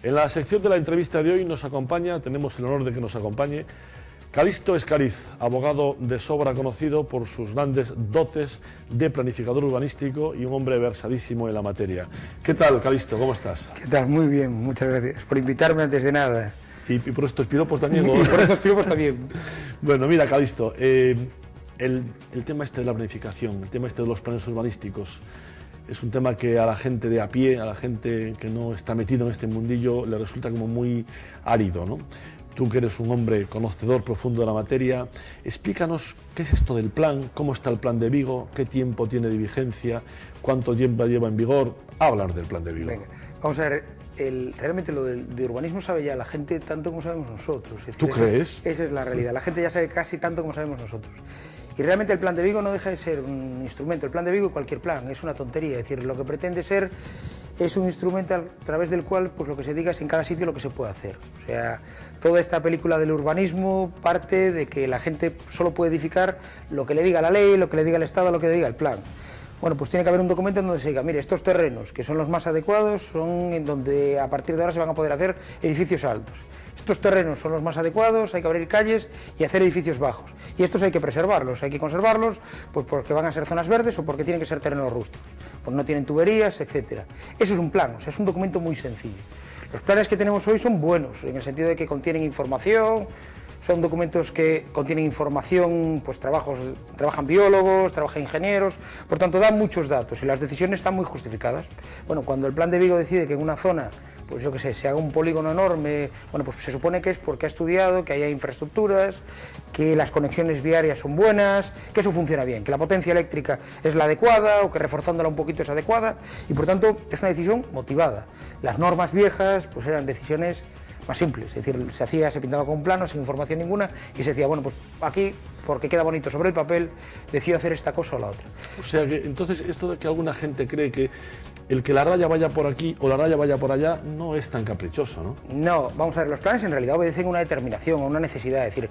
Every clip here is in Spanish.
En la sección de la entrevista de hoy nos acompaña, tenemos el honor de que nos acompañe, Calixto Escariz, abogado de sobra conocido por sus grandes dotes de planificador urbanístico y un hombre versadísimo en la materia. ¿Qué tal, Calixto? ¿Cómo estás? ¿Qué tal? Muy bien, muchas gracias por invitarme antes de nada. Y por estos piropos también. Y por estos piropos también. Bueno, mira, Calixto, el tema este de la planificación, el tema este de los planes urbanísticos, es un tema que a la gente de a pie, a la gente que no está metido en este mundillo, le resulta como muy árido, ¿no? Tú que eres un hombre conocedor profundo de la materia, explícanos qué es esto del plan, cómo está el plan de Vigo, qué tiempo tiene de vigencia, cuánto tiempo lleva en vigor. Hablar del plan de Vigo. Venga, vamos a ver, realmente lo de urbanismo sabe ya la gente tanto como sabemos nosotros. Es decir, ¿Tú crees? Esa es la realidad, la gente ya sabe casi tanto como sabemos nosotros. Y realmente el plan de Vigo no deja de ser un instrumento, el plan de Vigo y cualquier plan, es una tontería, es decir, lo que pretende ser es un instrumento a través del cual pues lo que se diga es en cada sitio lo que se puede hacer. O sea, toda esta película del urbanismo parte de que la gente solo puede edificar lo que le diga la ley, lo que le diga el Estado, lo que le diga el plan. Bueno, pues tiene que haber un documento en donde se diga, mire, estos terrenos, que son los más adecuados, son en donde a partir de ahora se van a poder hacer edificios altos. Estos terrenos son los más adecuados, hay que abrir calles y hacer edificios bajos. Y estos hay que preservarlos, hay que conservarlos, pues porque van a ser zonas verdes o porque tienen que ser terrenos rústicos, pues no tienen tuberías, etcétera. Eso es un plan, o sea, es un documento muy sencillo. Los planes que tenemos hoy son buenos, en el sentido de que contienen información, son documentos que contienen información, pues trabajan biólogos, trabajan ingenieros, por tanto dan muchos datos y las decisiones están muy justificadas. Bueno, cuando el plan de Vigo decide que en una zona, pues yo qué sé, se haga un polígono enorme, bueno, pues se supone que es porque ha estudiado, que haya infraestructuras, que las conexiones viarias son buenas, que eso funciona bien, que la potencia eléctrica es la adecuada o que reforzándola un poquito es adecuada y por tanto es una decisión motivada. Las normas viejas pues eran decisiones más simples, es decir, se pintaba con un plano sin información ninguna y se decía, bueno, pues aquí, porque queda bonito sobre el papel, decido hacer esta cosa o la otra. O sea que entonces esto de que alguna gente cree que el que la raya vaya por aquí o la raya vaya por allá no es tan caprichoso, ¿no? No, vamos a ver, los planes en realidad obedecen a una determinación, a una necesidad, es decir,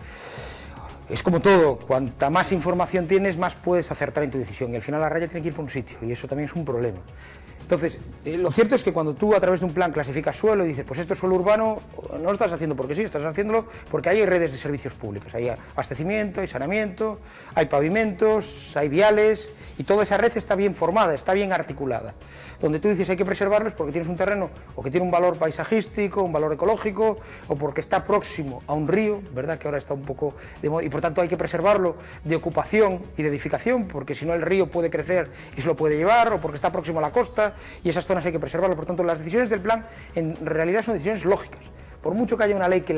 es como todo, cuanta más información tienes, más puedes acertar en tu decisión y al final la raya tiene que ir por un sitio y eso también es un problema. Entonces, lo cierto es que cuando tú a través de un plan clasificas suelo y dices, pues esto es suelo urbano, no lo estás haciendo porque sí, estás haciéndolo porque hay redes de servicios públicos, hay abastecimiento, hay saneamiento, hay pavimentos, hay viales y toda esa red está bien formada, está bien articulada. Donde tú dices hay que preservarlos porque tienes un terreno o que tiene un valor paisajístico, un valor ecológico o porque está próximo a un río, ¿verdad? Que ahora está un poco de moda y por tanto hay que preservarlo de ocupación y de edificación porque si no el río puede crecer y se lo puede llevar o porque está próximo a la costa y esas zonas hay que preservarlo. Por tanto, las decisiones del plan en realidad son decisiones lógicas. Por mucho que haya una ley que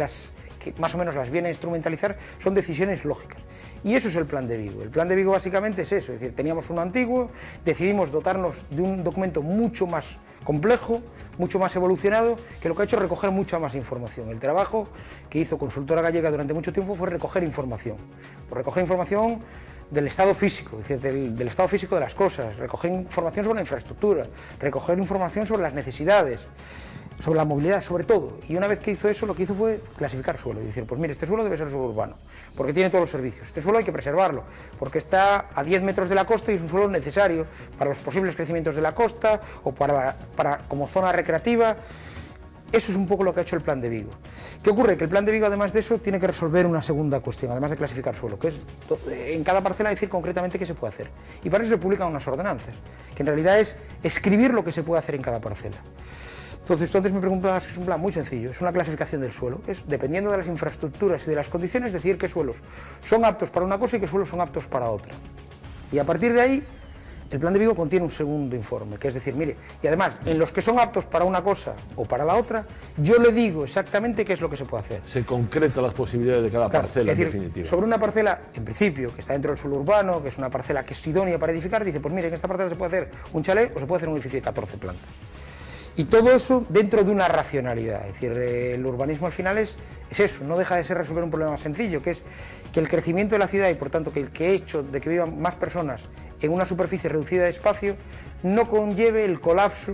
más o menos las viene a instrumentalizar, son decisiones lógicas. Y eso es el plan de Vigo. El plan de Vigo básicamente es eso, es decir, teníamos uno antiguo, decidimos dotarnos de un documento mucho más complejo, mucho más evolucionado, que lo que ha hecho es recoger mucha más información. El trabajo que hizo Consultora Gallega durante mucho tiempo fue recoger información. Pues recoger información del estado físico, es decir, del estado físico de las cosas, recoger información sobre la infraestructura, recoger información sobre las necesidades, sobre la movilidad, sobre todo. Y una vez que hizo eso, lo que hizo fue clasificar suelo y decir, pues mire, este suelo debe ser suelo urbano, porque tiene todos los servicios. Este suelo hay que preservarlo, porque está a 10 metros de la costa y es un suelo necesario para los posibles crecimientos de la costa o para como zona recreativa. Eso es un poco lo que ha hecho el plan de Vigo. ¿Qué ocurre? Que el plan de Vigo, además de eso, tiene que resolver una segunda cuestión, además de clasificar suelo, que es en cada parcela decir concretamente qué se puede hacer. Y para eso se publican unas ordenanzas, que en realidad es escribir lo que se puede hacer en cada parcela. Entonces, tú antes me preguntabas que es un plan muy sencillo, es una clasificación del suelo, es dependiendo de las infraestructuras y de las condiciones, decir qué suelos son aptos para una cosa y qué suelos son aptos para otra. Y a partir de ahí, el plan de Vigo contiene un segundo informe, que es decir, mire, y además, en los que son aptos para una cosa o para la otra, yo le digo exactamente qué es lo que se puede hacer. Se concretan las posibilidades de cada parcela, es decir, en definitiva. Sobre una parcela, en principio, que está dentro del suelo urbano, que es una parcela que es idónea para edificar, dice, pues mire, en esta parcela se puede hacer un chalet o se puede hacer un edificio de 14 plantas. Y todo eso dentro de una racionalidad, es decir, el urbanismo al final es eso, no deja de ser resolver un problema sencillo, que es que el crecimiento de la ciudad y por tanto que el hecho de que vivan más personas en una superficie reducida de espacio no conlleve el colapso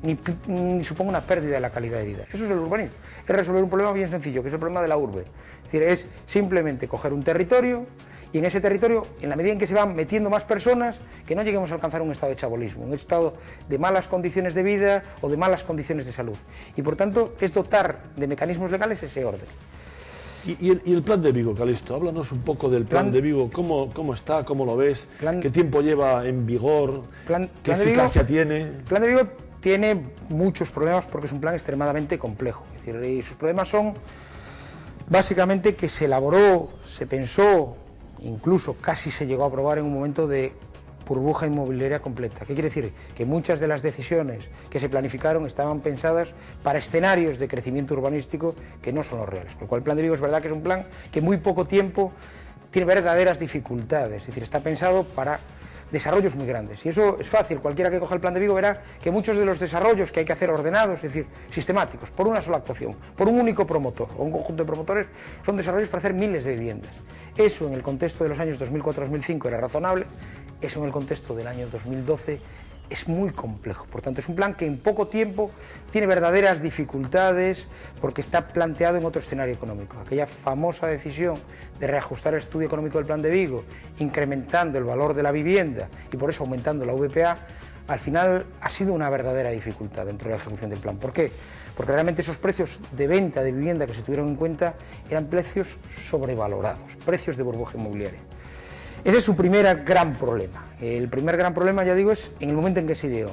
ni suponga una pérdida de la calidad de vida. Eso es el urbanismo, es resolver un problema bien sencillo, que es el problema de la urbe. Es decir, es simplemente coger un territorio y en ese territorio, en la medida en que se van metiendo más personas, que no lleguemos a alcanzar un estado de chabolismo, un estado de malas condiciones de vida o de malas condiciones de salud. Y por tanto, es dotar de mecanismos legales ese orden. ¿Y el plan de Vigo, Calixto? Háblanos un poco del plan de Vigo. ¿Cómo está? ¿Cómo lo ves? ¿Qué tiempo lleva en vigor? ¿Qué eficacia tiene? El plan de Vigo tiene muchos problemas porque es un plan extremadamente complejo. Es decir, y sus problemas son básicamente que se elaboró, se pensó, incluso casi se llegó a aprobar en un momento de burbuja inmobiliaria completa. ¿Qué quiere decir? Que muchas de las decisiones que se planificaron estaban pensadas para escenarios de crecimiento urbanístico que no son los reales. Con lo cual el plan de Vigo es verdad que es un plan que en muy poco tiempo tiene verdaderas dificultades, es decir, está pensado para desarrollos muy grandes. Y eso es fácil, cualquiera que coja el plan de Vigo verá que muchos de los desarrollos que hay que hacer ordenados, es decir, sistemáticos, por una sola actuación, por un único promotor o un conjunto de promotores, son desarrollos para hacer miles de viviendas. Eso en el contexto de los años 2004-2005 era razonable, eso en el contexto del año 2012 es muy complejo. Por tanto, es un plan que en poco tiempo tiene verdaderas dificultades porque está planteado en otro escenario económico. Aquella famosa decisión de reajustar el estudio económico del plan de Vigo, incrementando el valor de la vivienda y por eso aumentando la VPA, al final ha sido una verdadera dificultad dentro de la ejecución del plan. ¿Por qué? Porque realmente esos precios de venta de vivienda que se tuvieron en cuenta eran precios sobrevalorados, precios de burbuja inmobiliaria. Ese es su primer gran problema. El primer gran problema, ya digo, es en el momento en que se ideó.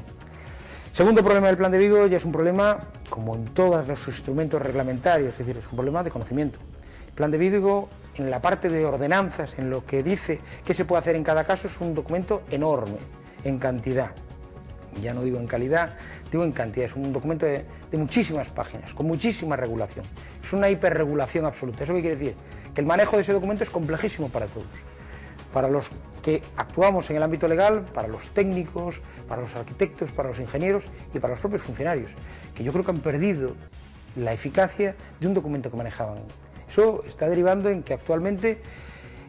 Segundo problema del plan de Vigo ya es un problema, como en todos los instrumentos reglamentarios, es decir, es un problema de conocimiento. El plan de Vigo, en la parte de ordenanzas, en lo que dice qué se puede hacer en cada caso, es un documento enorme, en cantidad. Ya no digo en calidad, digo en cantidad. Es un documento de muchísimas páginas, con muchísima regulación. Es una hiperregulación absoluta. ¿Eso qué quiere decir? Que el manejo de ese documento es complejísimo para todos. Para los que actuamos en el ámbito legal, para los técnicos, para los arquitectos, para los ingenieros y para los propios funcionarios, que yo creo que han perdido la eficacia de un documento que manejaban. Eso está derivando en que actualmente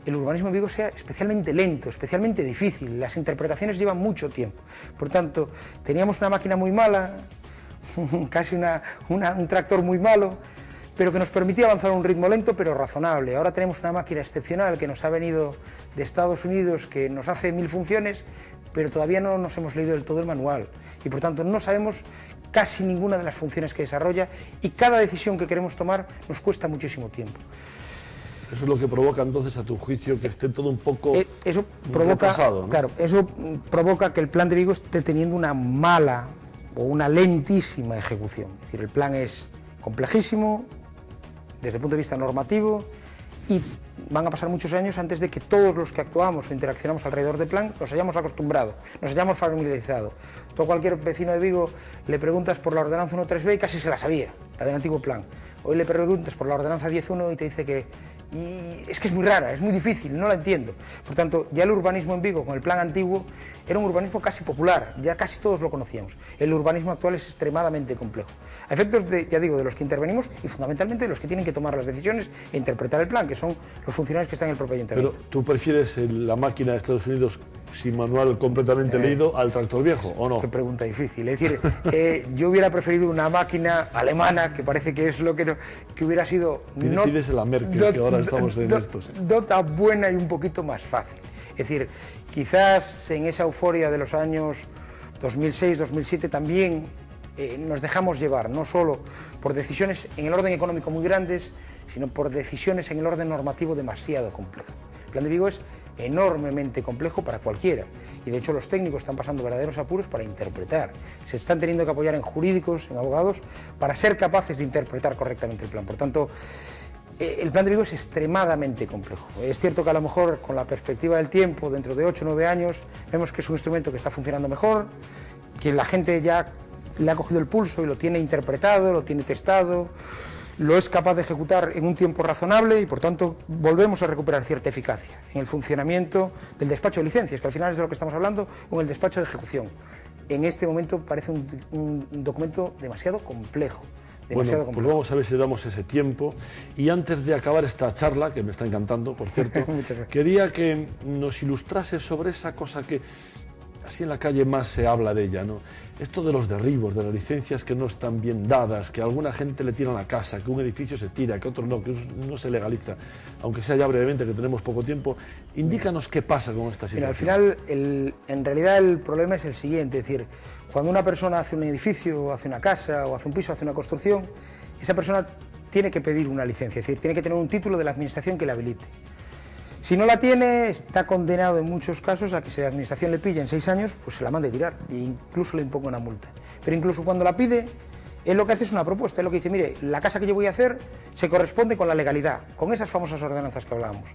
el urbanismo en Vigo sea especialmente lento, especialmente difícil, las interpretaciones llevan mucho tiempo. Por tanto, teníamos una máquina muy mala, casi un tractor muy malo, pero que nos permitía avanzar a un ritmo lento pero razonable. Ahora tenemos una máquina excepcional que nos ha venido de Estados Unidos, que nos hace 1000 funciones, pero todavía no nos hemos leído del todo el manual y por tanto no sabemos casi ninguna de las funciones que desarrolla y cada decisión que queremos tomar nos cuesta muchísimo tiempo. Eso es lo que provoca entonces, a tu juicio, que esté todo un poco eso provoca, retrasado, ¿no? Claro, eso provoca que el plan de Vigo esté teniendo una mala o una lentísima ejecución. Es decir, el plan es complejísimo desde el punto de vista normativo y van a pasar muchos años antes de que todos los que actuamos o interaccionamos alrededor del plan nos hayamos acostumbrado, nos hayamos familiarizado. Tú a cualquier vecino de Vigo le preguntas por la ordenanza 1.3b y casi se la sabía, la del antiguo plan. Hoy le preguntas por la ordenanza 10.1 y te dice que es que es muy rara, es muy difícil, no la entiendo. Por tanto, ya el urbanismo en Vigo con el plan antiguo era un urbanismo casi popular, ya casi todos lo conocíamos. El urbanismo actual es extremadamente complejo. A efectos, ya digo, de los que intervenimos y fundamentalmente de los que tienen que tomar las decisiones e interpretar el plan, que son los funcionarios que están en el propio ayuntamiento. Pero, ¿tú prefieres la máquina de Estados Unidos sin manual completamente leído al tractor viejo, o no? Qué pregunta difícil. Es decir, yo hubiera preferido una máquina alemana, que parece que es lo que hubiera sido... Pides la Merkel, que ahora estamos en estos. Dota buena y un poquito más fácil. Es decir, quizás en esa euforia de los años 2006-2007 también nos dejamos llevar, no solo por decisiones en el orden económico muy grandes, sino por decisiones en el orden normativo demasiado complejo. El plan de Vigo es enormemente complejo para cualquiera y de hecho los técnicos están pasando verdaderos apuros para interpretar. Se están teniendo que apoyar en jurídicos, en abogados, para ser capaces de interpretar correctamente el plan. Por tanto, el plan de Vigo es extremadamente complejo. Es cierto que a lo mejor con la perspectiva del tiempo, dentro de 8 o 9 años, vemos que es un instrumento que está funcionando mejor, que la gente ya le ha cogido el pulso y lo tiene interpretado, lo tiene testado, lo es capaz de ejecutar en un tiempo razonable y por tanto volvemos a recuperar cierta eficacia en el funcionamiento del despacho de licencias, que al final es de lo que estamos hablando, o en el despacho de ejecución. En este momento parece un documento demasiado complejo. Bueno, pues vamos a ver si damos ese tiempo. Y antes de acabar esta charla, que me está encantando, por cierto, quería que nos ilustrase sobre esa cosa que así en la calle más se habla de ella, ¿no? Esto de los derribos, de las licencias que no están bien dadas, que a alguna gente le tiran la casa, que un edificio se tira, que otro no, que no se legaliza, aunque sea ya brevemente, que tenemos poco tiempo. Indícanos qué pasa con esta situación. Mira, al final, en realidad el problema es el siguiente, es decir, cuando una persona hace un edificio, o hace una casa, o hace un piso, hace una construcción, esa persona tiene que pedir una licencia, es decir, tiene que tener un título de la administración que la habilite. Si no la tiene, está condenado en muchos casos a que si la administración le pilla en 6 años, pues se la mande tirar e incluso le imponga una multa. Pero incluso cuando la pide, él lo que hace es una propuesta, él lo que dice, mire, la casa que yo voy a hacer se corresponde con la legalidad, con esas famosas ordenanzas que hablábamos.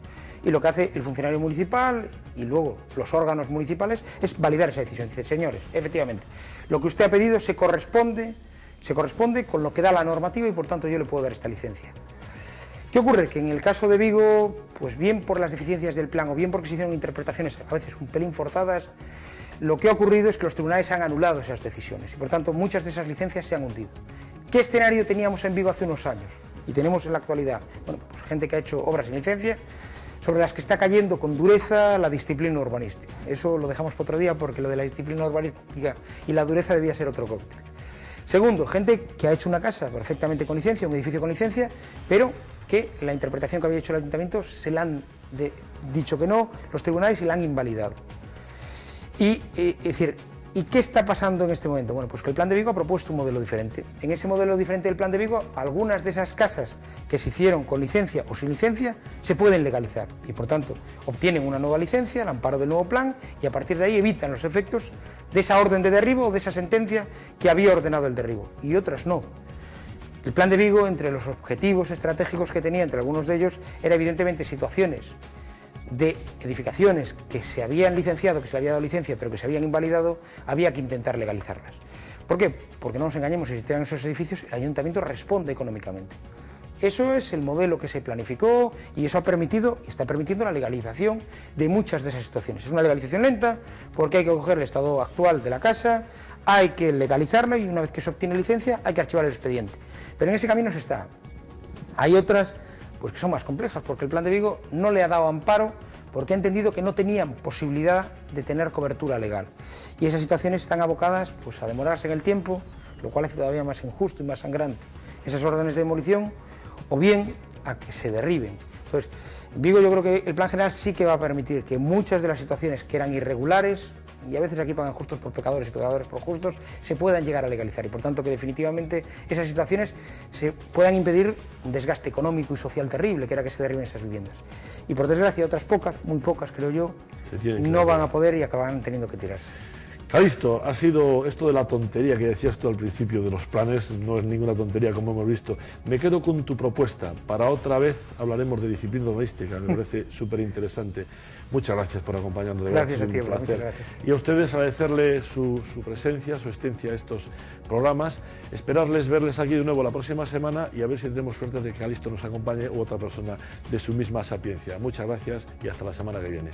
Y lo que hace el funcionario municipal y luego los órganos municipales es validar esa decisión. Dice, señores, efectivamente, lo que usted ha pedido se corresponde con lo que da la normativa y por tanto yo le puedo dar esta licencia. ¿Qué ocurre? Que en el caso de Vigo, pues bien por las deficiencias del plan o bien porque se hicieron interpretaciones a veces un pelín forzadas, lo que ha ocurrido es que los tribunales han anulado esas decisiones y por tanto muchas de esas licencias se han hundido. ¿Qué escenario teníamos en Vigo hace unos años? Y tenemos en la actualidad, bueno, pues gente que ha hecho obras sin licencia, sobre las que está cayendo con dureza la disciplina urbanística. Eso lo dejamos para otro día porque lo de la disciplina urbanística y la dureza debía ser otro cóctel. Segundo, gente que ha hecho una casa perfectamente con licencia, un edificio con licencia, pero que la interpretación que había hecho el ayuntamiento se la han dicho que no los tribunales y la han invalidado. Es decir, ¿y qué está pasando en este momento? Bueno, pues que el Plan de Vigo ha propuesto un modelo diferente. En ese modelo diferente del Plan de Vigo, algunas de esas casas que se hicieron con licencia o sin licencia se pueden legalizar y por tanto obtienen una nueva licencia, al amparo del nuevo plan y a partir de ahí evitan los efectos de esa orden de derribo o de esa sentencia que había ordenado el derribo y otras no. El Plan de Vigo, entre los objetivos estratégicos que tenía, entre algunos de ellos, era evidentemente situaciones de edificaciones que se habían licenciado, que se le había dado licencia, pero que se habían invalidado, había que intentar legalizarlas. ¿Por qué? Porque no nos engañemos, si se tiran esos edificios, el ayuntamiento responde económicamente. Eso es el modelo que se planificó y eso ha permitido y está permitiendo la legalización de muchas de esas situaciones. Es una legalización lenta porque hay que coger el estado actual de la casa, hay que legalizarla y una vez que se obtiene licencia hay que archivar el expediente. Pero en ese camino se está. Hay otras pues que son más complejas porque el Plan de Vigo no le ha dado amparo porque ha entendido que no tenían posibilidad de tener cobertura legal. Y esas situaciones están abocadas pues, a demorarse en el tiempo, lo cual hace todavía más injusto y más sangrante esas órdenes de demolición o bien a que se derriben. Entonces, en Vigo yo creo que el plan general sí que va a permitir que muchas de las situaciones que eran irregulares, y a veces aquí pagan justos por pecadores y pecadores por justos, se puedan llegar a legalizar y por tanto que definitivamente esas situaciones se puedan impedir un desgaste económico y social terrible que era que se derriben esas viviendas. Y por desgracia otras pocas, muy pocas creo yo, no van a poder y acaban teniendo que tirarse. Calixto, ha sido esto de la tontería que decías tú al principio de los planes, no es ninguna tontería como hemos visto. Me quedo con tu propuesta, para otra vez hablaremos de disciplina urbanística, me parece súper interesante. Muchas gracias por acompañarnos. Gracias a ti, muchas gracias. Y a ustedes agradecerle su presencia, su asistencia a estos programas, esperarles verles aquí de nuevo la próxima semana y a ver si tenemos suerte de que Calixto nos acompañe u otra persona de su misma sapiencia. Muchas gracias y hasta la semana que viene.